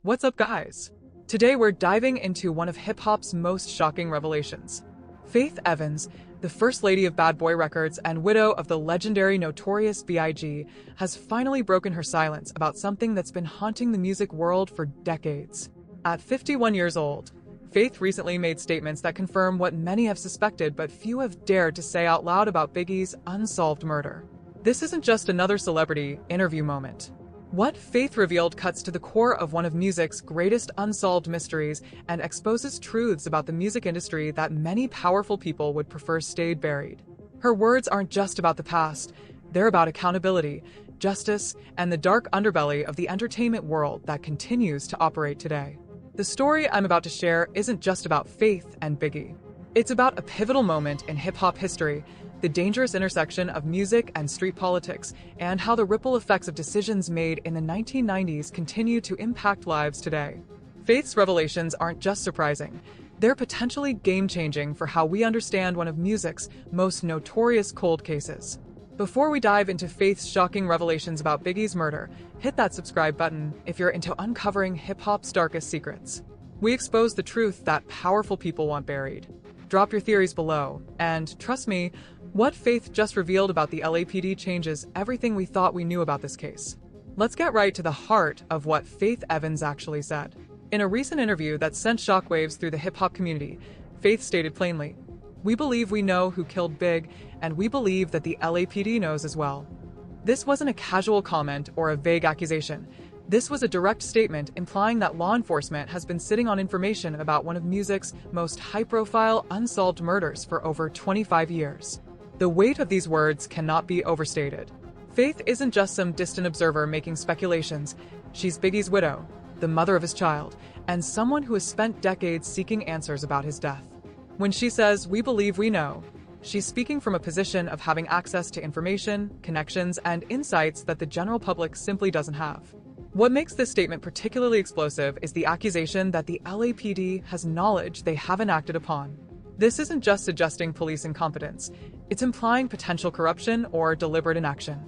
What's up, guys? Today we're diving into one of hip-hop's most shocking revelations. Faith Evans, the First Lady of Bad Boy Records and widow of the legendary Notorious B.I.G, has finally broken her silence about something that's been haunting the music world for decades. At 51 years old, Faith recently made statements that confirm what many have suspected but few have dared to say out loud about Biggie's unsolved murder. This isn't just another celebrity interview moment. What Faith revealed cuts to the core of one of music's greatest unsolved mysteries and exposes truths about the music industry that many powerful people would prefer stayed buried. Her words aren't just about the past, they're about accountability, justice, and the dark underbelly of the entertainment world that continues to operate today. The story I'm about to share isn't just about Faith and Biggie. It's about a pivotal moment in hip-hop history, the dangerous intersection of music and street politics, and how the ripple effects of decisions made in the 1990s continue to impact lives today. Faith's revelations aren't just surprising, they're potentially game-changing for how we understand one of music's most notorious cold cases. Before we dive into Faith's shocking revelations about Biggie's murder, hit that subscribe button if you're into uncovering hip-hop's darkest secrets. We expose the truth that powerful people want buried. Drop your theories below, and trust me, what Faith just revealed about the LAPD changes everything we thought we knew about this case. Let's get right to the heart of what Faith Evans actually said. In a recent interview that sent shockwaves through the hip-hop community, Faith stated plainly, "We believe we know who killed Big, and we believe that the LAPD knows as well." This wasn't a casual comment or a vague accusation. This was a direct statement implying that law enforcement has been sitting on information about one of music's most high-profile unsolved murders for over 25 years. The weight of these words cannot be overstated. Faith isn't just some distant observer making speculations. She's Biggie's widow, the mother of his child, and someone who has spent decades seeking answers about his death. When she says, "We believe we know," she's speaking from a position of having access to information, connections, and insights that the general public simply doesn't have. What makes this statement particularly explosive is the accusation that the LAPD has knowledge they haven't acted upon. This isn't just suggesting police incompetence, it's implying potential corruption or deliberate inaction.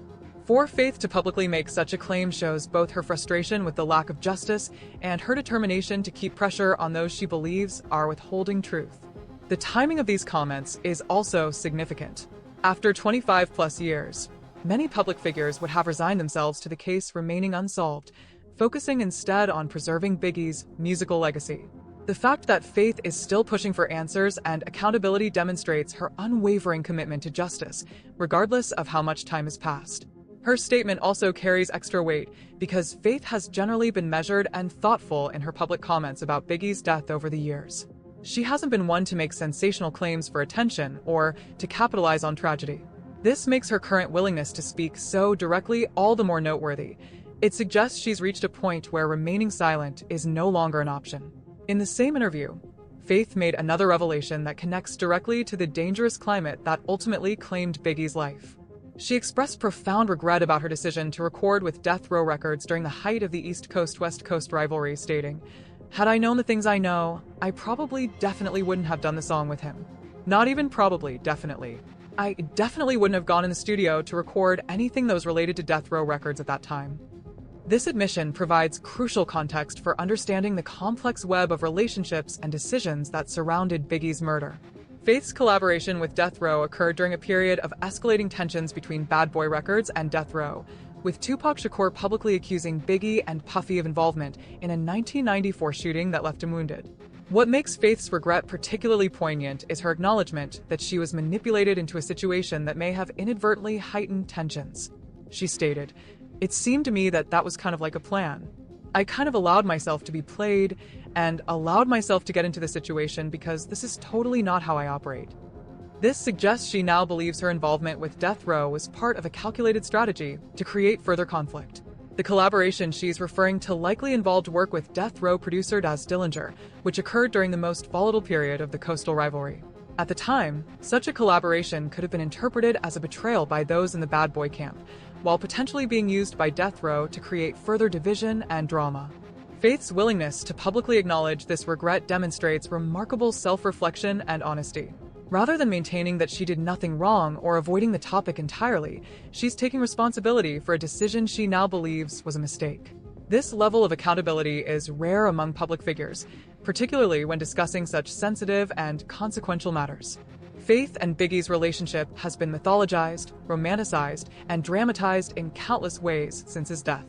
For Faith to publicly make such a claim shows both her frustration with the lack of justice and her determination to keep pressure on those she believes are withholding truth. The timing of these comments is also significant. After 25-plus years, many public figures would have resigned themselves to the case remaining unsolved, focusing instead on preserving Biggie's musical legacy. The fact that Faith is still pushing for answers and accountability demonstrates her unwavering commitment to justice, regardless of how much time has passed. Her statement also carries extra weight because Faith has generally been measured and thoughtful in her public comments about Biggie's death over the years. She hasn't been one to make sensational claims for attention or to capitalize on tragedy. This makes her current willingness to speak so directly all the more noteworthy. It suggests she's reached a point where remaining silent is no longer an option. In the same interview, Faith made another revelation that connects directly to the dangerous climate that ultimately claimed Biggie's life. She expressed profound regret about her decision to record with Death Row Records during the height of the East Coast-West Coast rivalry, stating, "Had I known the things I know, I probably definitely wouldn't have done the song with him. Not even probably, definitely. I definitely wouldn't have gone in the studio to record anything that was related to Death Row Records at that time." This admission provides crucial context for understanding the complex web of relationships and decisions that surrounded Biggie's murder. Faith's collaboration with Death Row occurred during a period of escalating tensions between Bad Boy Records and Death Row, with Tupac Shakur publicly accusing Biggie and Puffy of involvement in a 1994 shooting that left him wounded. What makes Faith's regret particularly poignant is her acknowledgement that she was manipulated into a situation that may have inadvertently heightened tensions. She stated, "It seemed to me that that was kind of like a plan. I kind of allowed myself to be played and allowed myself to get into the situation because this is totally not how I operate." This suggests she now believes her involvement with Death Row was part of a calculated strategy to create further conflict. The collaboration she's referring to likely involved work with Death Row producer Daz Dillinger, which occurred during the most volatile period of the coastal rivalry. At the time, such a collaboration could have been interpreted as a betrayal by those in the Bad Boy camp, while potentially being used by Death Row to create further division and drama. Faith's willingness to publicly acknowledge this regret demonstrates remarkable self-reflection and honesty. Rather than maintaining that she did nothing wrong or avoiding the topic entirely, she's taking responsibility for a decision she now believes was a mistake. This level of accountability is rare among public figures, particularly when discussing such sensitive and consequential matters. Faith and Biggie's relationship has been mythologized, romanticized, and dramatized in countless ways since his death.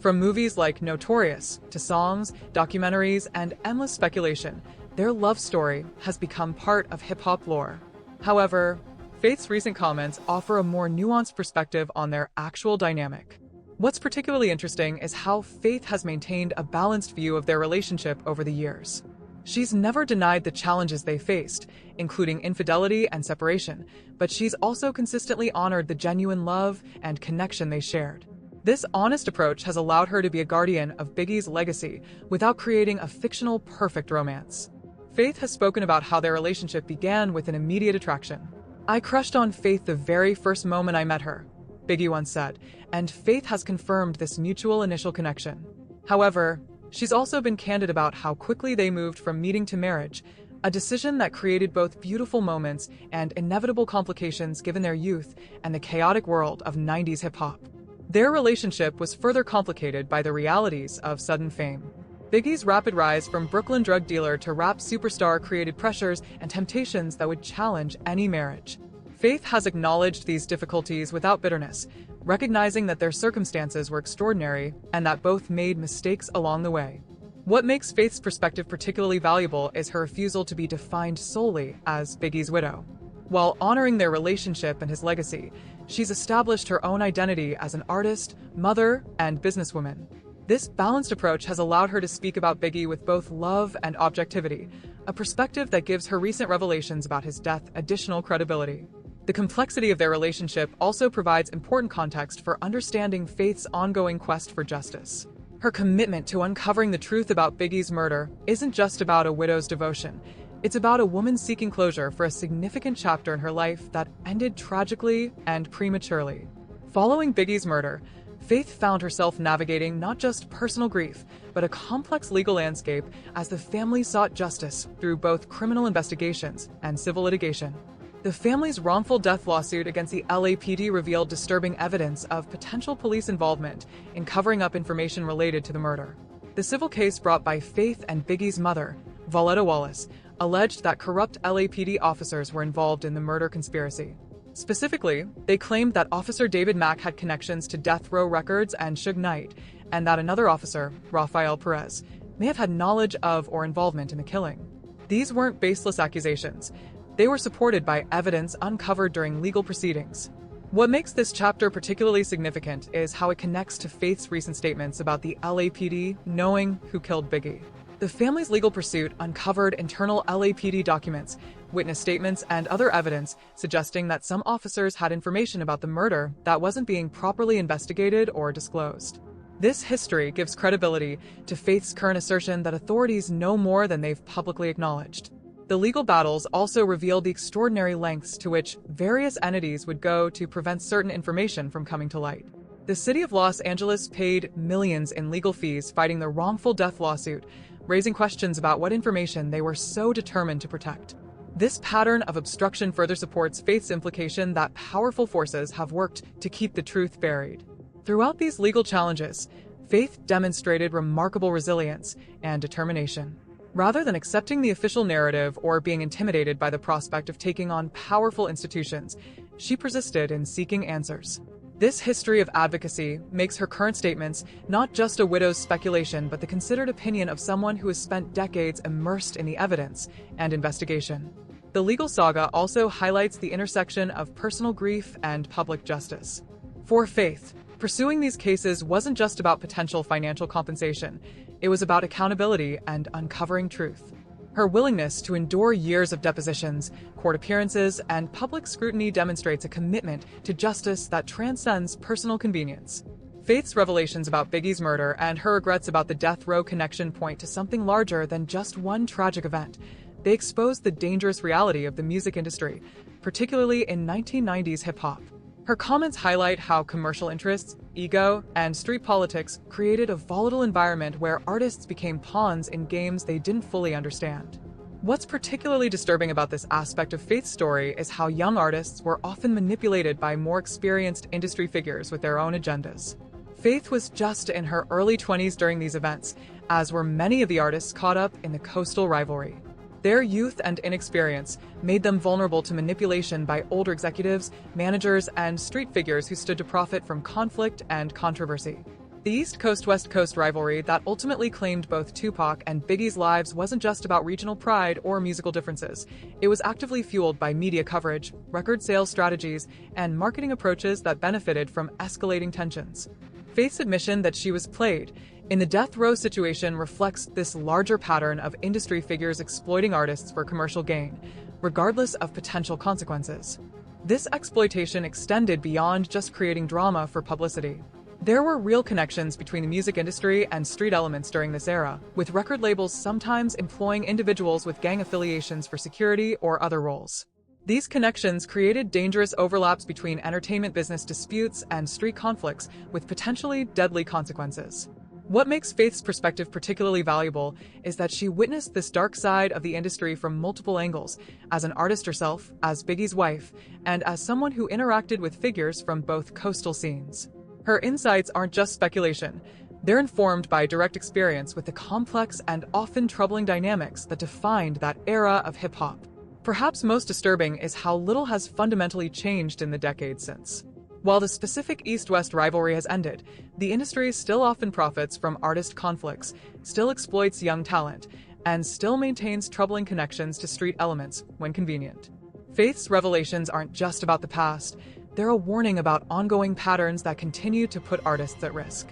From movies like Notorious to songs, documentaries, and endless speculation, their love story has become part of hip-hop lore. However, Faith's recent comments offer a more nuanced perspective on their actual dynamic. What's particularly interesting is how Faith has maintained a balanced view of their relationship over the years. She's never denied the challenges they faced, including infidelity and separation, but she's also consistently honored the genuine love and connection they shared. This honest approach has allowed her to be a guardian of Biggie's legacy without creating a fictional perfect romance. Faith has spoken about how their relationship began with an immediate attraction. "I crushed on Faith the very first moment I met her," Biggie once said, and Faith has confirmed this mutual initial connection. However, she's also been candid about how quickly they moved from meeting to marriage, a decision that created both beautiful moments and inevitable complications given their youth and the chaotic world of 90s hip-hop. Their relationship was further complicated by the realities of sudden fame. Biggie's rapid rise from Brooklyn drug dealer to rap superstar created pressures and temptations that would challenge any marriage. Faith has acknowledged these difficulties without bitterness, recognizing that their circumstances were extraordinary and that both made mistakes along the way. What makes Faith's perspective particularly valuable is her refusal to be defined solely as Biggie's widow. While honoring their relationship and his legacy, she's established her own identity as an artist, mother, and businesswoman. This balanced approach has allowed her to speak about Biggie with both love and objectivity, a perspective that gives her recent revelations about his death additional credibility. The complexity of their relationship also provides important context for understanding Faith's ongoing quest for justice. Her commitment to uncovering the truth about Biggie's murder isn't just about a widow's devotion. It's about a woman seeking closure for a significant chapter in her life that ended tragically and prematurely. Following Biggie's murder, Faith found herself navigating not just personal grief, but a complex legal landscape as the family sought justice through both criminal investigations and civil litigation. The family's wrongful death lawsuit against the LAPD revealed disturbing evidence of potential police involvement in covering up information related to the murder. The civil case brought by Faith and Biggie's mother, Voletta Wallace, alleged that corrupt LAPD officers were involved in the murder conspiracy. Specifically, they claimed that Officer David Mack had connections to Death Row Records and Suge Knight, and that another officer, Rafael Perez, may have had knowledge of or involvement in the killing. These weren't baseless accusations. They were supported by evidence uncovered during legal proceedings. What makes this chapter particularly significant is how it connects to Faith's recent statements about the LAPD knowing who killed Biggie. The family's legal pursuit uncovered internal LAPD documents, witness statements, and other evidence suggesting that some officers had information about the murder that wasn't being properly investigated or disclosed. This history gives credibility to Faith's current assertion that authorities know more than they've publicly acknowledged. The legal battles also reveal the extraordinary lengths to which various entities would go to prevent certain information from coming to light. The city of Los Angeles paid millions in legal fees fighting the wrongful death lawsuit, raising questions about what information they were so determined to protect. This pattern of obstruction further supports Faith's implication that powerful forces have worked to keep the truth buried. Throughout these legal challenges, Faith demonstrated remarkable resilience and determination. Rather than accepting the official narrative or being intimidated by the prospect of taking on powerful institutions, she persisted in seeking answers. This history of advocacy makes her current statements not just a widow's speculation, but the considered opinion of someone who has spent decades immersed in the evidence and investigation. The legal saga also highlights the intersection of personal grief and public justice. For Faith, pursuing these cases wasn't just about potential financial compensation. It was about accountability and uncovering truth. Her willingness to endure years of depositions, court appearances, and public scrutiny demonstrates a commitment to justice that transcends personal convenience. Faith's revelations about Biggie's murder and her regrets about the death row connection point to something larger than just one tragic event. They expose the dangerous reality of the music industry, particularly in 1990s hip-hop. Her comments highlight how commercial interests, ego, and street politics created a volatile environment where artists became pawns in games they didn't fully understand. What's particularly disturbing about this aspect of Faith's story is how young artists were often manipulated by more experienced industry figures with their own agendas. Faith was just in her early 20s during these events, as were many of the artists caught up in the coastal rivalry. Their youth and inexperience made them vulnerable to manipulation by older executives, managers, and street figures who stood to profit from conflict and controversy. The East Coast-West Coast rivalry that ultimately claimed both Tupac and Biggie's lives wasn't just about regional pride or musical differences. It was actively fueled by media coverage, record sales strategies, and marketing approaches that benefited from escalating tensions. Faith's admission that she was played in the death row situation reflects this larger pattern of industry figures exploiting artists for commercial gain, regardless of potential consequences. This exploitation extended beyond just creating drama for publicity. There were real connections between the music industry and street elements during this era, with record labels sometimes employing individuals with gang affiliations for security or other roles. These connections created dangerous overlaps between entertainment business disputes and street conflicts with potentially deadly consequences. What makes Faith's perspective particularly valuable is that she witnessed this dark side of the industry from multiple angles, as an artist herself, as Biggie's wife, and as someone who interacted with figures from both coastal scenes. Her insights aren't just speculation. They're informed by direct experience with the complex and often troubling dynamics that defined that era of hip-hop. Perhaps most disturbing is how little has fundamentally changed in the decades since. While the specific East-West rivalry has ended, the industry still often profits from artist conflicts, still exploits young talent, and still maintains troubling connections to street elements when convenient. Faith's revelations aren't just about the past. They're a warning about ongoing patterns that continue to put artists at risk.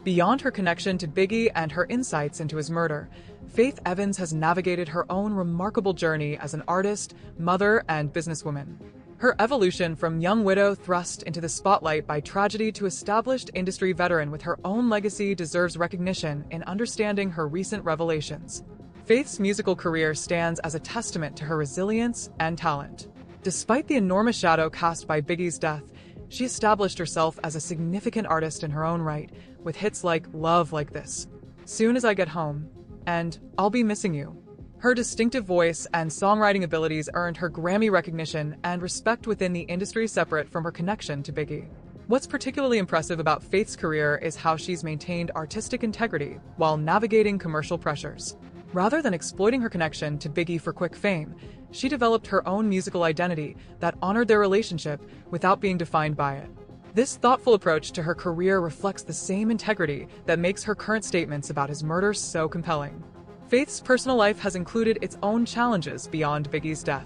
Beyond her connection to Biggie and her insights into his murder, Faith Evans has navigated her own remarkable journey as an artist, mother, and businesswoman. Her evolution from young widow thrust into the spotlight by tragedy to established industry veteran with her own legacy deserves recognition in understanding her recent revelations. Faith's musical career stands as a testament to her resilience and talent. Despite the enormous shadow cast by Biggie's death, she established herself as a significant artist in her own right, with hits like Love Like This, Soon As I Get Home, and I'll Be Missing You. Her distinctive voice and songwriting abilities earned her Grammy recognition and respect within the industry separate from her connection to Biggie. What's particularly impressive about Faith's career is how she's maintained artistic integrity while navigating commercial pressures. Rather than exploiting her connection to Biggie for quick fame, she developed her own musical identity that honored their relationship without being defined by it. This thoughtful approach to her career reflects the same integrity that makes her current statements about his murder so compelling. Faith's personal life has included its own challenges beyond Biggie's death.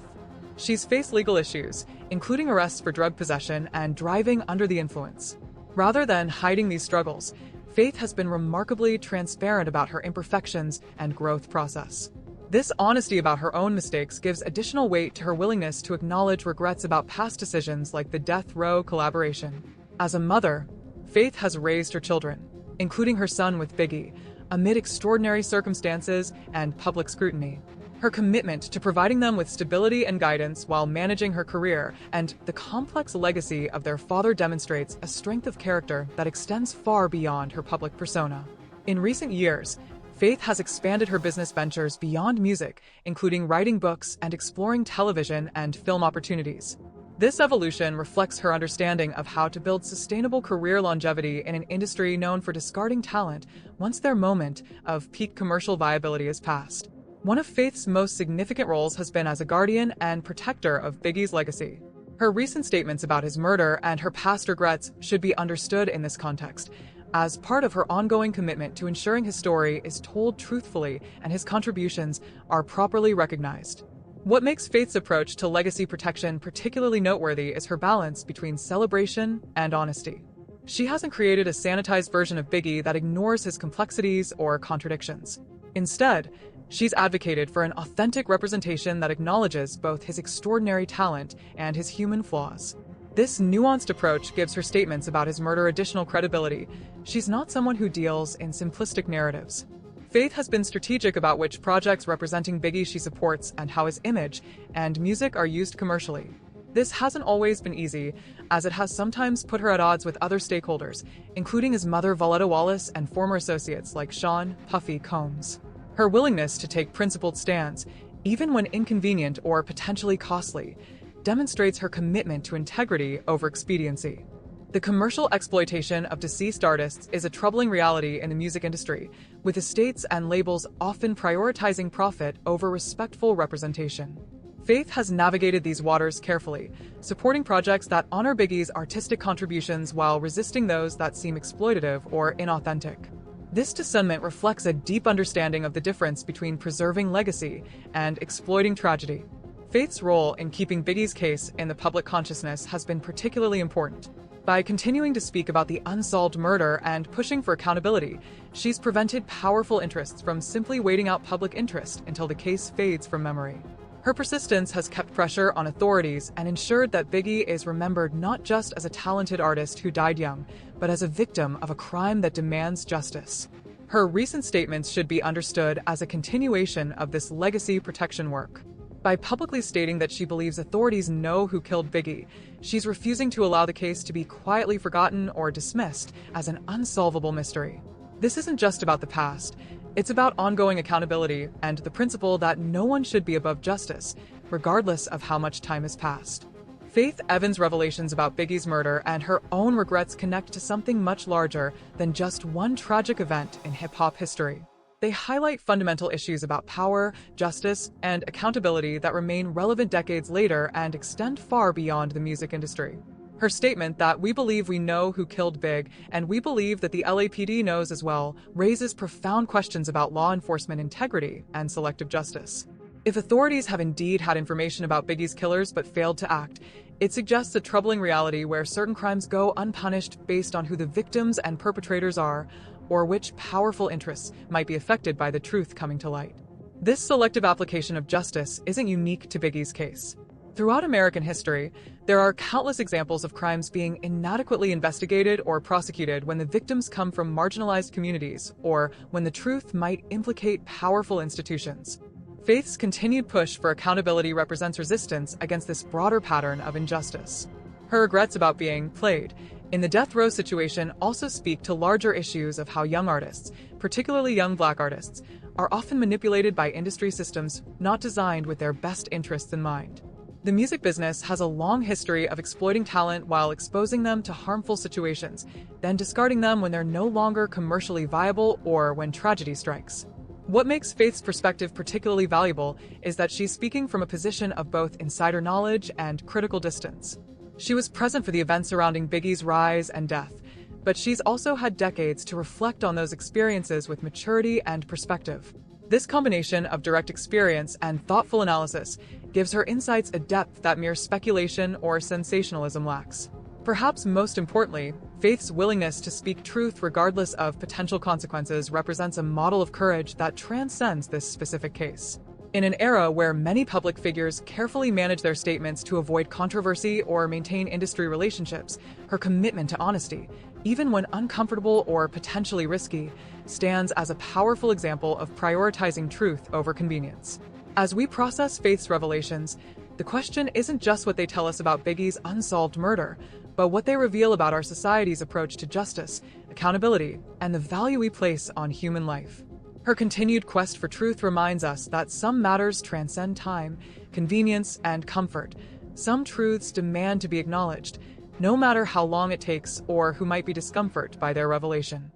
She's faced legal issues, including arrests for drug possession and driving under the influence. Rather than hiding these struggles, Faith has been remarkably transparent about her imperfections and growth process. This honesty about her own mistakes gives additional weight to her willingness to acknowledge regrets about past decisions like the Death Row collaboration. As a mother, Faith has raised her children, including her son with Biggie, amid extraordinary circumstances and public scrutiny. Her commitment to providing them with stability and guidance while managing her career and the complex legacy of their father demonstrates a strength of character that extends far beyond her public persona. In recent years, Faith has expanded her business ventures beyond music, including writing books and exploring television and film opportunities. This evolution reflects her understanding of how to build sustainable career longevity in an industry known for discarding talent once their moment of peak commercial viability is past. One of Faith's most significant roles has been as a guardian and protector of Biggie's legacy. Her recent statements about his murder and her past regrets should be understood in this context, as part of her ongoing commitment to ensuring his story is told truthfully and his contributions are properly recognized. What makes Faith's approach to legacy protection particularly noteworthy is her balance between celebration and honesty. She hasn't created a sanitized version of Biggie that ignores his complexities or contradictions. Instead, she's advocated for an authentic representation that acknowledges both his extraordinary talent and his human flaws. This nuanced approach gives her statements about his murder additional credibility. She's not someone who deals in simplistic narratives. Faith has been strategic about which projects representing Biggie she supports and how his image and music are used commercially. This hasn't always been easy, as it has sometimes put her at odds with other stakeholders, including his mother Voletta Wallace and former associates like Sean Puffy Combs. Her willingness to take principled stands, even when inconvenient or potentially costly, demonstrates her commitment to integrity over expediency. The commercial exploitation of deceased artists is a troubling reality in the music industry, with estates and labels often prioritizing profit over respectful representation. Faith has navigated these waters carefully, supporting projects that honor Biggie's artistic contributions while resisting those that seem exploitative or inauthentic. This discernment reflects a deep understanding of the difference between preserving legacy and exploiting tragedy. Faith's role in keeping Biggie's case in the public consciousness has been particularly important. By continuing to speak about the unsolved murder and pushing for accountability, she's prevented powerful interests from simply waiting out public interest until the case fades from memory. Her persistence has kept pressure on authorities and ensured that Biggie is remembered not just as a talented artist who died young, but as a victim of a crime that demands justice. Her recent statements should be understood as a continuation of this legacy protection work. By publicly stating that she believes authorities know who killed Biggie, she's refusing to allow the case to be quietly forgotten or dismissed as an unsolvable mystery. This isn't just about the past. It's about ongoing accountability and the principle that no one should be above justice, regardless of how much time has passed. Faith Evans' revelations about Biggie's murder and her own regrets connect to something much larger than just one tragic event in hip-hop history. They highlight fundamental issues about power, justice, and accountability that remain relevant decades later and extend far beyond the music industry. Her statement that "we believe we know who killed Big, and we believe that the LAPD knows as well," raises profound questions about law enforcement integrity and selective justice. If authorities have indeed had information about Biggie's killers but failed to act, it suggests a troubling reality where certain crimes go unpunished based on who the victims and perpetrators are, or which powerful interests might be affected by the truth coming to light. This selective application of justice isn't unique to Biggie's case. Throughout American history, there are countless examples of crimes being inadequately investigated or prosecuted when the victims come from marginalized communities or when the truth might implicate powerful institutions. Faith's continued push for accountability represents resistance against this broader pattern of injustice. Her regrets about being played in the death row situation also speak to larger issues of how young artists, particularly young Black artists, are often manipulated by industry systems not designed with their best interests in mind. The music business has a long history of exploiting talent while exposing them to harmful situations, then discarding them when they're no longer commercially viable or when tragedy strikes. What makes Faith's perspective particularly valuable is that she's speaking from a position of both insider knowledge and critical distance. She was present for the events surrounding Biggie's rise and death, but she's also had decades to reflect on those experiences with maturity and perspective. This combination of direct experience and thoughtful analysis gives her insights a depth that mere speculation or sensationalism lacks. Perhaps most importantly, Faith's willingness to speak truth regardless of potential consequences represents a model of courage that transcends this specific case. In an era where many public figures carefully manage their statements to avoid controversy or maintain industry relationships, her commitment to honesty, even when uncomfortable or potentially risky, stands as a powerful example of prioritizing truth over convenience. As we process Faith's revelations, the question isn't just what they tell us about Biggie's unsolved murder, but what they reveal about our society's approach to justice, accountability, and the value we place on human life. Her continued quest for truth reminds us that some matters transcend time, convenience, and comfort. Some truths demand to be acknowledged, no matter how long it takes or who might be discomforted by their revelation.